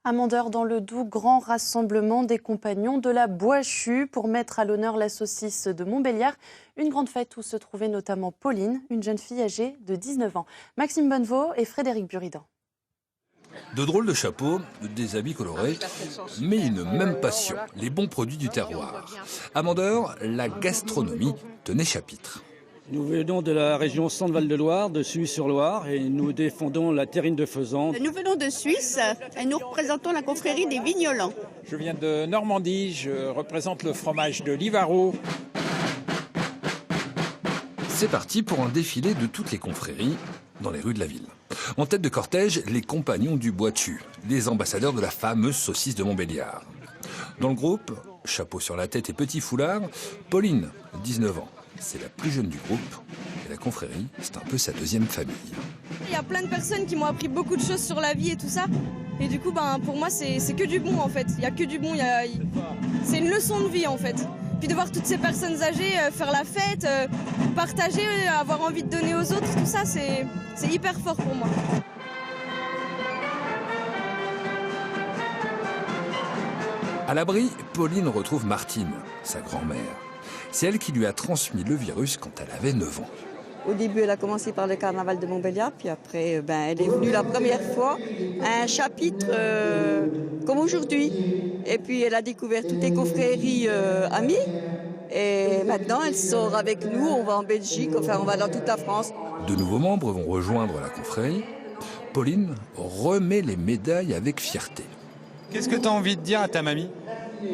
À Mandeur, dans le Doubs, grand rassemblement des compagnons de la Bois-Chu pour mettre à l'honneur la saucisse de Montbéliard. Une grande fête où se trouvait notamment Pauline, une jeune fille âgée de 19 ans. Maxime Bonnevaux et Frédéric Buridan. De drôles de chapeaux, des habits colorés, mais une même passion, les bons produits du terroir. À Mandeur, la gastronomie tenait chapitre. Nous venons de la région Centre-Val de Loire, de Sully-sur-Loire, et nous défendons la terrine de faisan. Nous venons de Suisse et nous représentons la confrérie des Vignolants. Je viens de Normandie, je représente le fromage de Livaro. C'est parti pour un défilé de toutes les confréries dans les rues de la ville. En tête de cortège, les compagnons du Bois-Chu, les ambassadeurs de la fameuse saucisse de Montbéliard. Dans le groupe, chapeau sur la tête et petit foulard, Pauline, 19 ans. C'est la plus jeune du groupe et la confrérie, c'est un peu sa deuxième famille. Il y a plein de personnes qui m'ont appris beaucoup de choses sur la vie et tout ça. Et du coup, pour moi, c'est que du bon en fait. Il n'y a que du bon, c'est une leçon de vie en fait. Puis de voir toutes ces personnes âgées faire la fête, partager, avoir envie de donner aux autres, tout ça, c'est hyper fort pour moi. À l'abri, Pauline retrouve Martine, sa grand-mère. C'est elle qui lui a transmis le virus quand elle avait 9 ans. Au début, elle a commencé par le carnaval de Montbéliard, puis après, elle est venue la première fois à un chapitre comme aujourd'hui. Et puis, elle a découvert toutes les confréries amies. Et maintenant, elle sort avec nous, on va en Belgique, enfin, on va dans toute la France. De nouveaux membres vont rejoindre la confrérie. Pauline remet les médailles avec fierté. Qu'est-ce que tu as envie de dire à ta mamie ?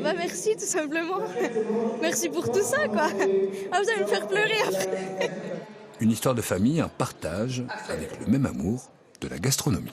Merci tout simplement. Merci pour tout ça quoi. Ah, vous allez me faire pleurer après. Une histoire de famille, un partage avec le même amour de la gastronomie.